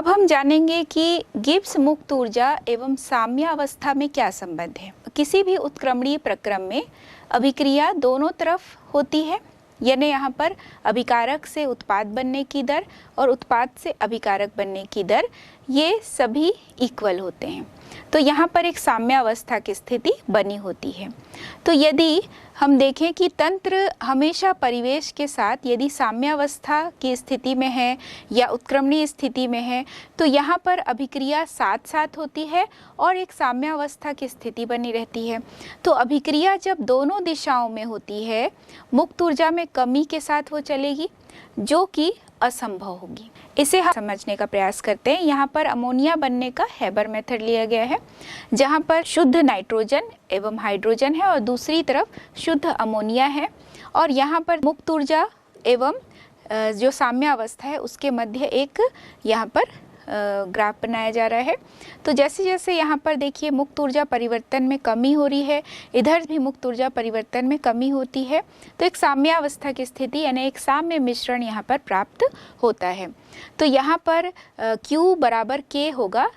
अब हम जानेंगे कि गिब्स मुक्त ऊर्जा एवं साम्यावस्था में क्या संबंध है। किसी भी उत्क्रमणीय प्रक्रम में अभिक्रिया दोनों तरफ होती है, यानी यहाँ पर अभिकारक से उत्पाद बनने की दर और उत्पाद से अभिकारक बनने की दर ये सभी इक्वल होते हैं। तो यहाँ पर एक साम्यावस्था की स्थिति बनी होती है। तो यदि हम देखें कि तंत्र हमेशा परिवेश के साथ यदि साम्यावस्था की स्थिति में है या उत्क्रमणीय स्थिति में है, तो यहाँ पर अभिक्रिया साथ साथ होती है और एक साम्यावस्था की स्थिति बनी रहती है। तो अभिक्रिया जब दोनों दिशाओं में होती है, मुक्त ऊर्जा में कमी के साथ वो चलेगी, जो कि असंभव होगी। इसे हम समझने का प्रयास करते हैं। यहाँ पर अमोनिया बनने का हेबर मेथड लिया गया है, जहाँ पर शुद्ध नाइट्रोजन एवं हाइड्रोजन है और दूसरी तरफ शुद्ध अमोनिया है, और यहाँ पर मुक्त ऊर्जा एवं जो साम्य अवस्था है उसके मध्य एक यहाँ पर ग्राफ बनाया जा रहा है। तो जैसे जैसे यहाँ पर देखिए मुक्त ऊर्जा परिवर्तन में कमी हो रही है, इधर भी मुक्त ऊर्जा परिवर्तन में कमी होती है, तो एक साम्यावस्था की स्थिति यानी एक साम्य मिश्रण यहाँ पर प्राप्त होता है। तो यहाँ पर Q बराबर K होगा,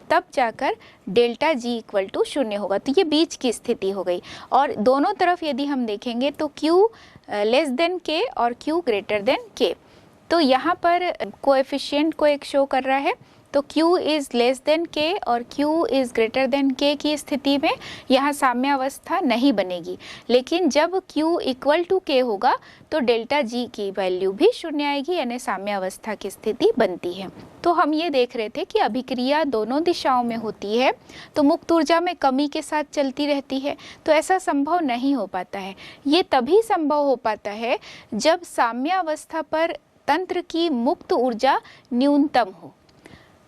तब जाकर डेल्टा G इक्वल टू 0 होगा। तो ये बीच की स्थिति हो गई, और दोनों तरफ यदि हम देखेंगे तो Q लेस देन K और Q ग्रेटर देन K। तो यहाँ पर कोएफिशिएंट को एक शो कर रहा है, तो Q is less than K और Q is greater than K की स्थिति में यहाँ साम्यावस्था नहीं बनेगी। लेकिन जब Q इक्वल टू K होगा तो डेल्टा G की वैल्यू भी 0 आएगी, यानी साम्यावस्था की स्थिति बनती है। तो हम ये देख रहे थे कि अभिक्रिया दोनों दिशाओं में होती है, तो मुक्त ऊर्जा में कमी के साथ चलती रहती है। तो ऐसा संभव नहीं हो पाता है। ये तभी संभव हो पाता है जब साम्यावस्था पर तंत्र की मुक्त ऊर्जा न्यूनतम हो।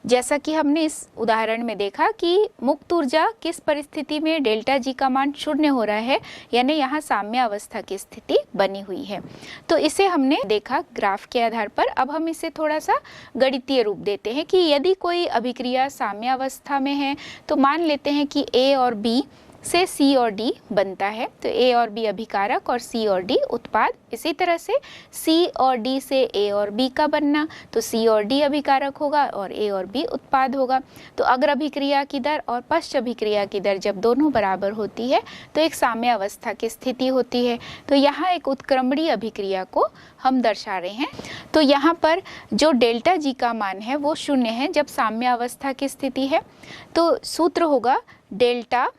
जैसा कि हमने इस उदाहरण में देखा कि मुक्त ऊर्जा किस परिस्थिति में डेल्टा G का मान 0 हो रहा है, यानी यहाँ साम्य अवस्था की स्थिति बनी हुई है। तो इसे हमने देखा ग्राफ के आधार पर। अब हम इसे थोड़ा सा गणितीय रूप देते हैं कि यदि कोई अभिक्रिया साम्य अवस्था में है तो मान लेते हैं कि A और B से C और D बनता है, तो A और B अभिकारक और C और D उत्पाद। इसी तरह से C और D से A और B का बनना, तो C और D अभिकारक होगा और A और B उत्पाद होगा। तो अग्र अभिक्रिया की दर और पश्च अभिक्रिया की दर जब दोनों बराबर होती है तो एक साम्य अवस्था की स्थिति होती है। तो यहाँ एक उत्क्रमणीय अभिक्रिया को हम दर्शा रहे हैं। तो यहाँ पर जो डेल्टा G का मान है वो 0 है जब साम्य अवस्था की स्थिति है। तो सूत्र होगा डेल्टा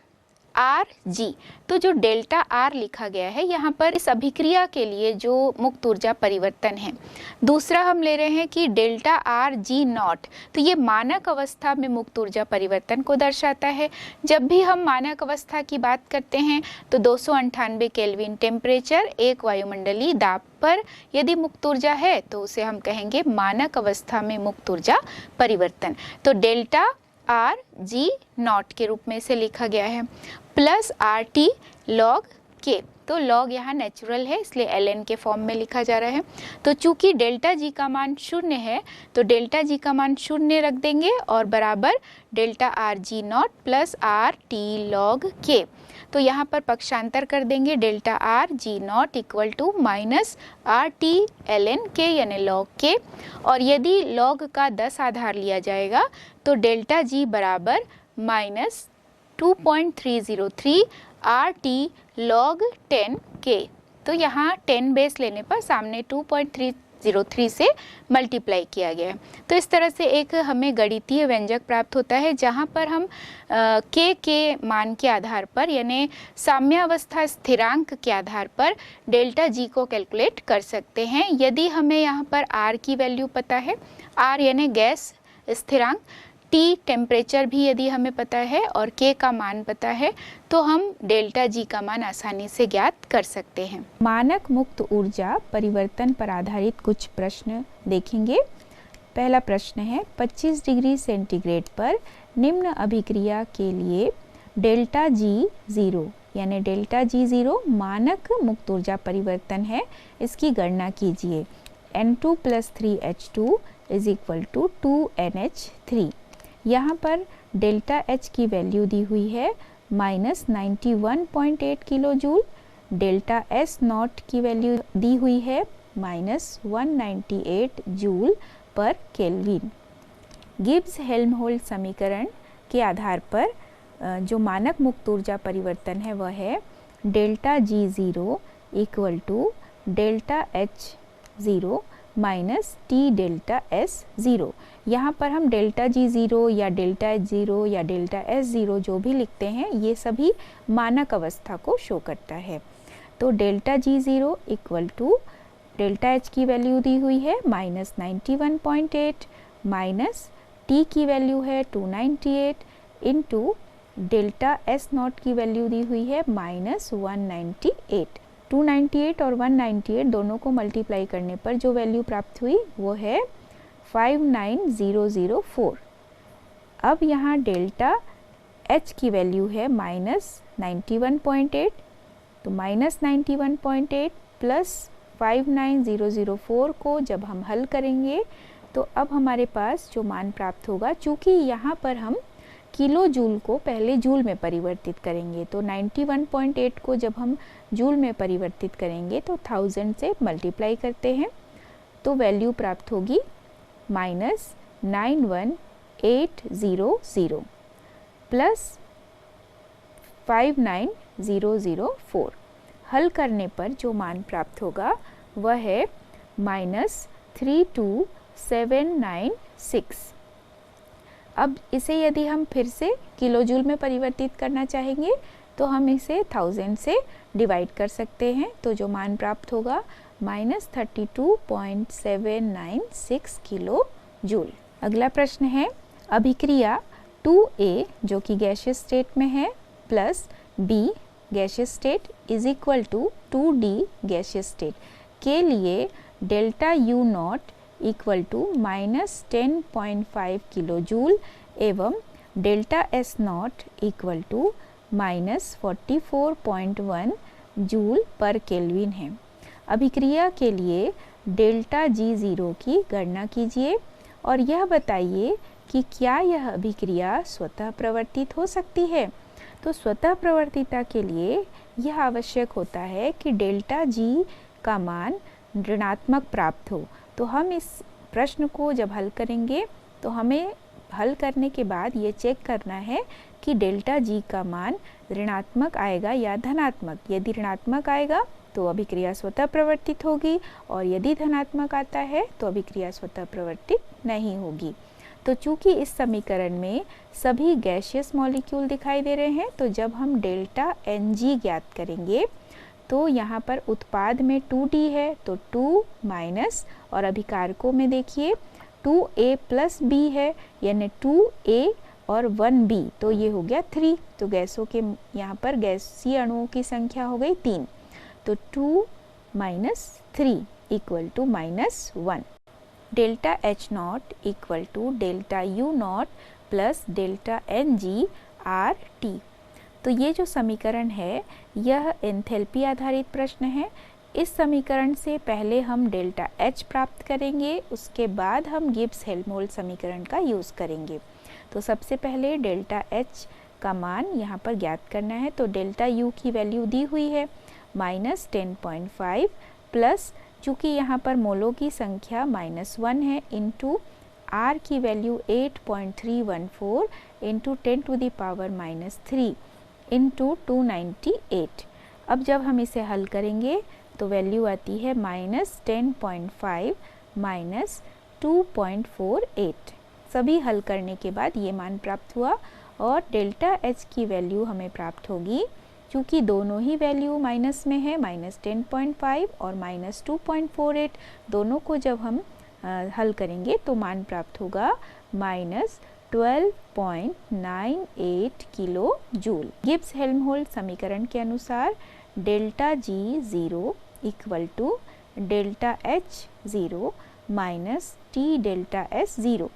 आर जी। तो जो डेल्टा आर लिखा गया है यहाँ पर इस अभिक्रिया के लिए जो मुक्त ऊर्जा परिवर्तन है। दूसरा हम ले रहे हैं कि डेल्टा आर जी नॉट, तो ये मानक अवस्था में मुक्त ऊर्जा परिवर्तन को दर्शाता है। जब भी हम मानक अवस्था की बात करते हैं तो 298 केल्विन टेम्परेचर, एक वायुमंडलीय दाब पर यदि मुक्त ऊर्जा है तो उसे हम कहेंगे मानक अवस्था में मुक्त ऊर्जा परिवर्तन। तो डेल्टा आर जी नॉट के रूप में इसे लिखा गया है, plus R T log K. तो लॉग यहाँ नेचुरल है इसलिए ln के फॉर्म में लिखा जा रहा है। तो चूंकि डेल्टा जी का मान 0 है तो डेल्टा जी का मान 0 रख देंगे और बराबर delta R G not plus R T log K. तो यहाँ पर पक्षांतर कर देंगे, delta R G not equal to minus R T ln K यानी लॉग के। और यदि लॉग का 10 आधार लिया जाएगा तो डेल्टा जी बराबर माइनस 2.303 आर टी लॉग 10 के। तो यहाँ 10 बेस लेने पर सामने 2.303 से मल्टीप्लाई किया गया है। तो इस तरह से एक हमें गणितीय व्यंजक प्राप्त होता है जहाँ पर हम के मान के आधार पर यानी साम्यावस्था स्थिरांक के आधार पर डेल्टा जी को कैलकुलेट कर सकते हैं। यदि हमें यहाँ पर आर की वैल्यू पता है, आर यानी गैस स्थिरांक, टी टेम्परेचर भी यदि हमें पता है और के का मान पता है तो हम डेल्टा जी का मान आसानी से ज्ञात कर सकते हैं। मानक मुक्त ऊर्जा परिवर्तन पर आधारित कुछ प्रश्न देखेंगे। पहला प्रश्न है 25 डिग्री सेंटीग्रेड पर निम्न अभिक्रिया के लिए डेल्टा जी ज़ीरो यानी डेल्टा जी ज़ीरो मानक मुक्त ऊर्जा परिवर्तन है, इसकी गणना कीजिए। N2 + 3H2 is equal to 2NH3। यहाँ पर डेल्टा H की वैल्यू दी हुई है -91.8 kilo joule, delta S not की वैल्यू दी हुई है -198 joule per kelvin. Gibbs Helmholtz समीकरण के आधार पर जो मानक मुक्त ऊर्जा परिवर्तन है वह है delta G0 equal to delta H0 minus T delta S0। यहाँ पर हम डेल्टा G0 या डेल्टा H0 या डेल्टा S0 जो भी लिखते हैं ये सभी मानक अवस्था को शो करता है। तो delta G0 equal to delta H की वैल्यू दी हुई है -91.8 माइनस टी की वैल्यू है 298 इंटू डेल्टा S0 की वैल्यू दी हुई है -198। 298 और 198 दोनों को मल्टीप्लाई करने पर जो वैल्यू प्राप्त हुई वो है 59004। अब यहाँ डेल्टा H की वैल्यू है -91.8, तो -91.8 प्लस 59004 को जब हम हल करेंगे तो अब हमारे पास जो मान प्राप्त होगा, चूँकि यहाँ पर हम किलो जूल को पहले जूल में परिवर्तित करेंगे, तो 91.8 को जब हम जूल में परिवर्तित करेंगे तो 1000 से मल्टीप्लाई करते हैं तो वैल्यू प्राप्त होगी -91800 प्लस 59004। हल करने पर जो मान प्राप्त होगा वह है -32796। अब इसे यदि हम फिर से किलो जूल में परिवर्तित करना चाहेंगे तो हम इसे 1000 से डिवाइड कर सकते हैं, तो जो मान प्राप्त होगा -32.796 किलो जूल। अगला प्रश्न है अभिक्रिया 2A जो कि गैसियस स्टेट में है plus B gaseous state is equal to 2D gaseous state के लिए delta U0 equal to -10.5 kilo joule एवं delta S0 equal to -44.1 joule per kelvin है। अभिक्रिया के लिए डेल्टा G0 की गणना कीजिए और यह बताइए कि क्या यह अभिक्रिया स्वतः प्रवर्तित हो सकती है। तो स्वतः प्रवर्तिता के लिए यह आवश्यक होता है कि डेल्टा G का मान ऋणात्मक प्राप्त हो। तो हम इस प्रश्न को जब हल करेंगे तो हमें हल करने के बाद ये चेक करना है कि डेल्टा G का मान ऋणात्मक आएगा या धनात्मक। यदि ऋणात्मक आएगा तो अभिक्रिया स्वतः प्रवर्तित होगी और यदि धनात्मक आता है तो अभिक्रिया स्वतः प्रवर्तित नहीं होगी। तो चूंकि इस समीकरण में सभी गैसियस मॉलिक्यूल दिखाई दे रहे हैं, तो जब हम डेल्टा Ng ज्ञात करेंगे तो यहाँ पर उत्पाद में 2D है तो 2 माइनस और अभिकारकों में देखिए 2A प्लस B है यानी 2A और 1B, तो ये हो गया 3। तो गैसों के यहाँ पर गैसीय अणुओं की संख्या हो गई 3, तो 2 minus 3 equal to -1। Delta H0 equal to delta U0 plus delta Ng R T. तो ये जो समीकरण है यह एंथैल्पी आधारित प्रश्न है। इस समीकरण से पहले हम डेल्टा H प्राप्त करेंगे, उसके बाद हम गिब्स हेल्महोल्ट्ज समीकरण का यूज़ करेंगे। तो सबसे पहले डेल्टा H का मान यहाँ पर ज्ञात करना है। तो डेल्टा U की वैल्यू दी हुई है -10.5 प्लस, चूँकि यहाँ पर मोलों की संख्या -1 है, इंटू R की वैल्यू 8.314 इंटू 10⁻³ इंटू 298। अब जब हम इसे हल करेंगे तो वैल्यू आती है -10.5 -2.48। सभी हल करने के बाद ये मान प्राप्त हुआ और डेल्टा H की वैल्यू हमें प्राप्त होगी, क्योंकि दोनों ही वैल्यू माइनस में है, -10.5 और -2.48, दोनों को जब हम हल करेंगे तो मान प्राप्त होगा -12.98 किलो जूल। गिब्स हेल्महोल्ट्ज समीकरण के अनुसार delta G0 equal to delta H0 minus T delta S0।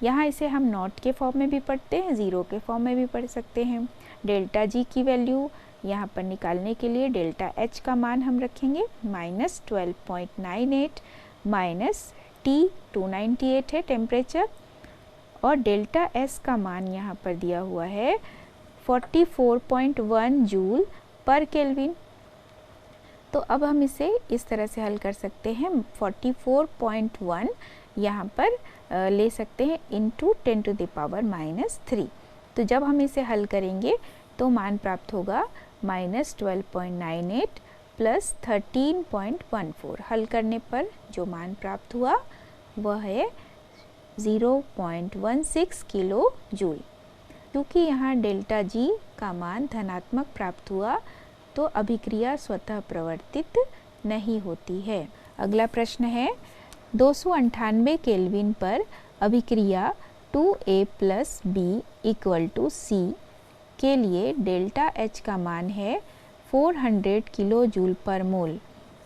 यहाँ इसे हम नॉट के फॉर्म में भी पढ़ते हैं, ज़ीरो के फॉर्म में भी पढ़ सकते हैं। डेल्टा G की वैल्यू यहाँ पर निकालने के लिए डेल्टा H का मान हम रखेंगे -12.98 माइनस T 298 है टेम्परेचर, और डेल्टा S का मान यहाँ पर दिया हुआ है 44.1 जूल पर केल्विन। तो अब हम इसे इस तरह से हल कर सकते हैं, 44.1 यहाँ पर ले सकते हैं इंटू 10⁻³ तो जब हम इसे हल करेंगे तो मान प्राप्त होगा -12.98 प्लस 13.14। हल करने पर जो मान प्राप्त हुआ वह है 0.16 किलो जूल। क्योंकि यहाँ डेल्टा जी का मान धनात्मक प्राप्त हुआ तो अभिक्रिया स्वतः प्रवर्तित नहीं होती है। अगला प्रश्न है 298 केल्विन पर अभिक्रिया 2A + B = C के लिए डेल्टा H का मान है 400 किलो जूल पर मोल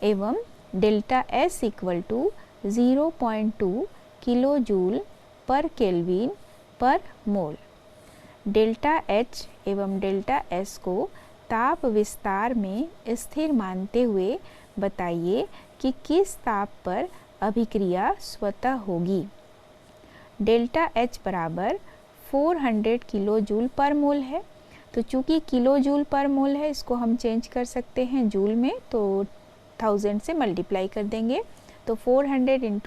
एवं delta S = 0.2 kilo joule per kelvin पर मोल। डेल्टा H एवं डेल्टा S को ताप विस्तार में स्थिर मानते हुए बताइए कि किस ताप पर अभिक्रिया स्वतः होगी। डेल्टा H बराबर 400 किलो जूल पर मोल है, तो चूँकि किलो जूल पर मोल है इसको हम चेंज कर सकते हैं जूल में, तो 1000 से मल्टीप्लाई कर देंगे तो 400 ×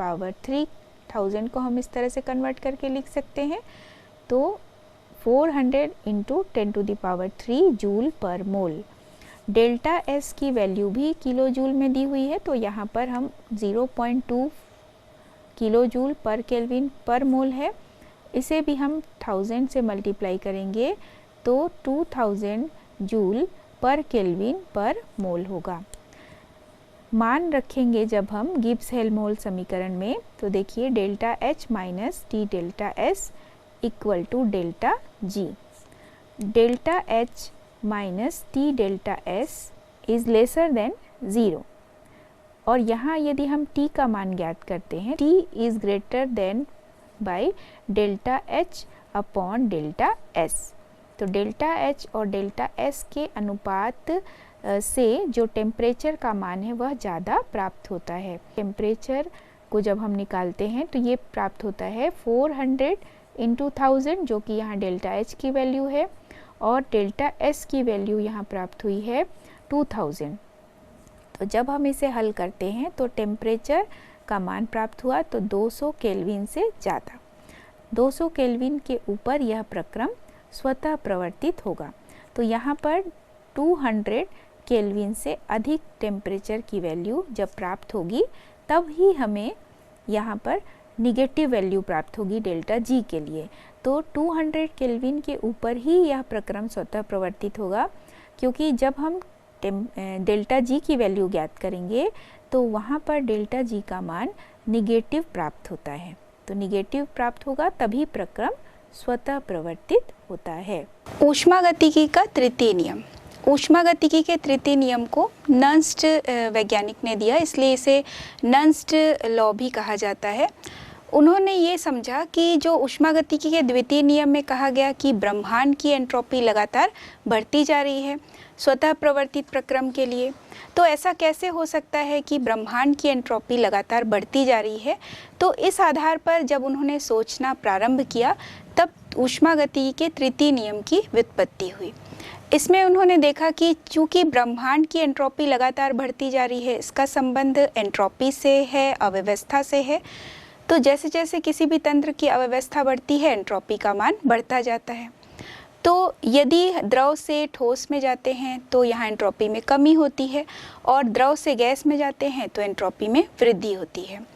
10⁻³ 1000 को हम इस तरह से कन्वर्ट करके लिख सकते हैं। तो 400 × 10⁻³ जूल पर मोल। डेल्टा S की वैल्यू भी किलो जूल में दी हुई है, तो यहाँ पर हम 0.2 किलो जूल पर केल्विन पर मोल है, इसे भी हम 1000 से मल्टीप्लाई करेंगे तो 2000 जूल पर केल्विन पर मोल होगा। मान रखेंगे जब हम गिब्स हेल्महोल्ट्ज़ समीकरण में, तो देखिए delta H minus T delta S equal to delta G। Delta H minus T delta S is lesser than 0 और यहाँ यदि हम t का मान ज्ञात करते हैं, t is greater than by delta H upon delta S। तो डेल्टा H और डेल्टा S के अनुपात से जो टेम्परेचर का मान है वह ज़्यादा प्राप्त होता है। टेम्परेचर को जब हम निकालते हैं तो ये प्राप्त होता है 400 × 1000 जो कि यहाँ डेल्टा H की वैल्यू है और डेल्टा S की वैल्यू यहाँ प्राप्त हुई है 2000। तो जब हम इसे हल करते हैं तो टेम्परेचर का मान प्राप्त हुआ तो 200 केल्विन से ज़्यादा। 200 केल्विन के ऊपर यह प्रक्रम स्वतः प्रवर्तित होगा। तो यहाँ पर 200 केल्विन से अधिक टेम्परेचर की वैल्यू जब प्राप्त होगी तब ही हमें यहाँ पर निगेटिव वैल्यू प्राप्त होगी डेल्टा G के लिए। तो 200 केल्विन के ऊपर ही यह प्रक्रम स्वतः प्रवर्तित होगा, क्योंकि जब हम डेल्टा G की वैल्यू ज्ञात करेंगे तो वहाँ पर डेल्टा G का मान निगेटिव प्राप्त होता है। तो निगेटिव प्राप्त होगा तभी प्रक्रम स्वतः प्रवर्तित होता है। ऊष्मागतिकी का तृतीय नियम। ऊष्मागतिकी के तृतीय नियम को नर्स्ट वैज्ञानिक ने दिया, इसलिए इसे नर्स्ट लॉ भी कहा जाता है। उन्होंने ये समझा कि जो ऊष्मागतिकी के द्वितीय नियम में कहा गया कि ब्रह्मांड की एंट्रोपी लगातार बढ़ती जा रही है स्वतः प्रवर्तित प्रक्रम के लिए, तो ऐसा कैसे हो सकता है कि ब्रह्मांड की एंट्रोपी लगातार बढ़ती जा रही है। तो इस आधार पर जब उन्होंने सोचना प्रारंभ किया तब ऊष्मागतिकी के तृतीय नियम की व्युत्पत्ति हुई। इसमें उन्होंने देखा कि चूंकि ब्रह्मांड की एंट्रोपी लगातार बढ़ती जा रही है, इसका संबंध एंट्रोपी से है, अव्यवस्था से है। तो जैसे जैसे किसी भी तंत्र की अव्यवस्था बढ़ती है एंट्रोपी का मान बढ़ता जाता है। तो यदि द्रव से ठोस में जाते हैं तो यहाँ एंट्रोपी में कमी होती है और द्रव से गैस में जाते हैं तो एंट्रोपी में वृद्धि होती है।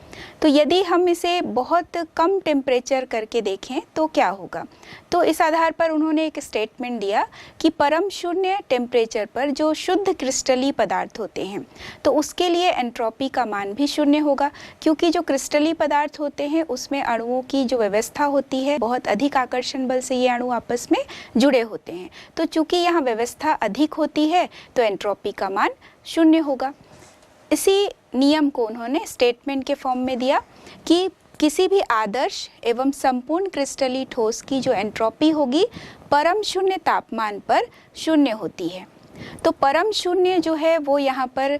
तो यदि हम इसे बहुत कम टेम्परेचर करके देखें तो क्या होगा, तो इस आधार पर उन्होंने एक स्टेटमेंट दिया कि परम शून्य टेम्परेचर पर जो शुद्ध क्रिस्टली पदार्थ होते हैं तो उसके लिए एंट्रोपी का मान भी शून्य होगा, क्योंकि जो क्रिस्टली पदार्थ होते हैं उसमें अणुओं की जो व्यवस्था होती है, बहुत अधिक आकर्षण बल से ये अणु आपस में जुड़े होते हैं। तो चूँकि यहाँ व्यवस्था अधिक होती है तो एंट्रोपी का मान शून्य होगा। इसी नियम को उन्होंने स्टेटमेंट के फॉर्म में दिया कि किसी भी आदर्श एवं संपूर्ण क्रिस्टली ठोस की जो एंट्रोपी होगी परम शून्य तापमान पर शून्य होती है। तो परम शून्य जो है वो यहाँ पर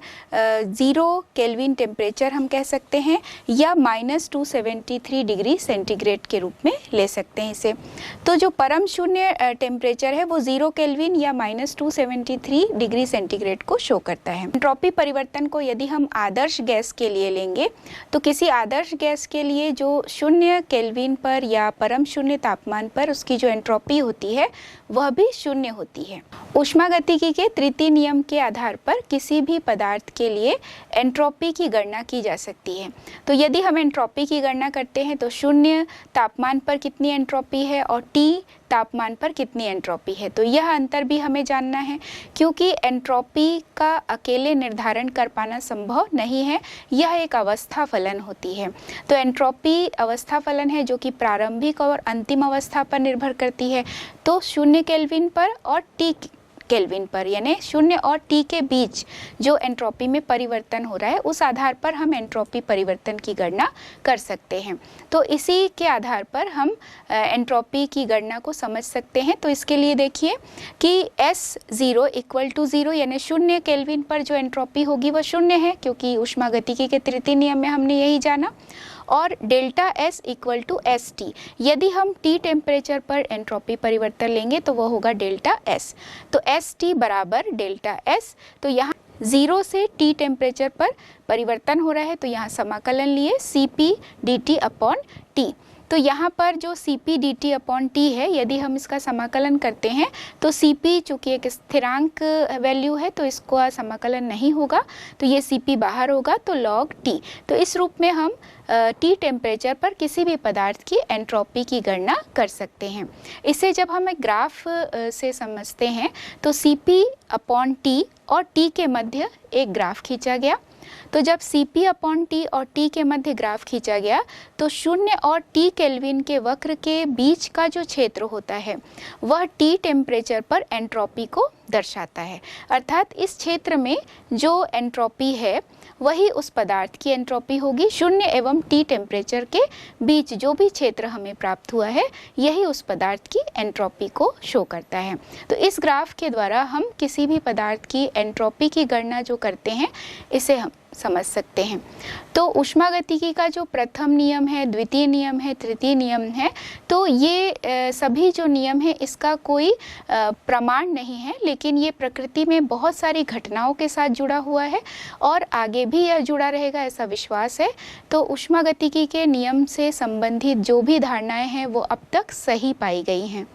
0 केल्विन टेम्परेचर हम कह सकते हैं, या -273 डिग्री सेंटीग्रेड के रूप में ले सकते हैं इसे। तो जो परम शून्य टेम्परेचर है वो 0 केल्विन या -273 डिग्री सेंटीग्रेड को शो करता है। एंट्रोपी परिवर्तन को यदि हम आदर्श गैस के लिए लेंगे तो किसी आदर्श गैस के लिए जो 0 केल्विन पर या परम शून्य तापमान पर उसकी जो एंट्रोपी होती है वह भी 0 होती है। ऊष्मागतिकी के तृतीय नियम के आधार पर किसी भी पदार्थ के लिए एंट्रोपी की गणना की जा सकती है। तो यदि हम एंट्रोपी की गणना करते हैं तो 0 तापमान पर कितनी एंट्रोपी है और T तापमान पर कितनी एंट्रोपी है, तो यह अंतर भी हमें जानना है, क्योंकि एंट्रोपी का अकेले निर्धारण कर पाना संभव नहीं है, यह एक अवस्था फलन होती है। तो एंट्रोपी अवस्था फलन है जो कि प्रारंभिक और अंतिम अवस्था पर निर्भर करती है। तो 0 केल्विन पर और T केल्विन पर, यानी 0 और T के बीच जो एंट्रोपी में परिवर्तन हो रहा है उस आधार पर हम एंट्रोपी परिवर्तन की गणना कर सकते हैं। तो इसी के आधार पर हम एंट्रोपी की गणना को समझ सकते हैं। तो इसके लिए देखिए कि S0 = 0, यानी 0 केल्विन पर जो एंट्रोपी होगी वह 0 है, क्योंकि ऊष्मागतिकी के तृतीय नियम में हमने यही जाना। और डेल्टा S = ST, यदि हम T टेम्परेचर पर एंट्रोपी परिवर्तन लेंगे तो वह होगा डेल्टा S। तो ST बराबर डेल्टा S। तो यहाँ 0 से T टेम्परेचर पर परिवर्तन हो रहा है, तो यहाँ समाकलन लिए Cp dt/T। तो यहाँ पर जो Cp dt/T है, यदि हम इसका समाकलन करते हैं तो Cp चूँकि एक स्थिरांक वैल्यू है तो इसको समाकलन नहीं होगा, तो ये Cp बाहर होगा, तो log T। तो इस रूप में हम T टेम्परेचर पर किसी भी पदार्थ की एंट्रोपी की गणना कर सकते हैं। इसे जब हम एक ग्राफ से समझते हैं तो Cp/T और T के मध्य एक ग्राफ खींचा गया। तो जब Cp/T और T के मध्य ग्राफ खींचा गया तो 0 और T केल्विन के वक्र के बीच का जो क्षेत्र होता है वह T टेम्परेचर पर एंट्रोपी को दर्शाता है। अर्थात इस क्षेत्र में जो एंट्रोपी है वही उस पदार्थ की एंट्रोपी होगी। 0 एवं T टेम्परेचर के बीच जो भी क्षेत्र हमें प्राप्त हुआ है यही उस पदार्थ की एंट्रोपी को शो करता है। तो इस ग्राफ के द्वारा हम किसी भी पदार्थ की एंट्रोपी की गणना जो करते हैं इसे हम समझ सकते हैं। तो ऊष्मागतिकी का जो प्रथम नियम है, द्वितीय नियम है, तृतीय नियम है, तो ये सभी जो नियम है इसका कोई प्रमाण नहीं है, लेकिन ये प्रकृति में बहुत सारी घटनाओं के साथ जुड़ा हुआ है और आगे भी यह जुड़ा रहेगा ऐसा विश्वास है। तो ऊष्मागतिकी के नियम से संबंधित जो भी धारणाएं हैं वो अब तक सही पाई गई हैं।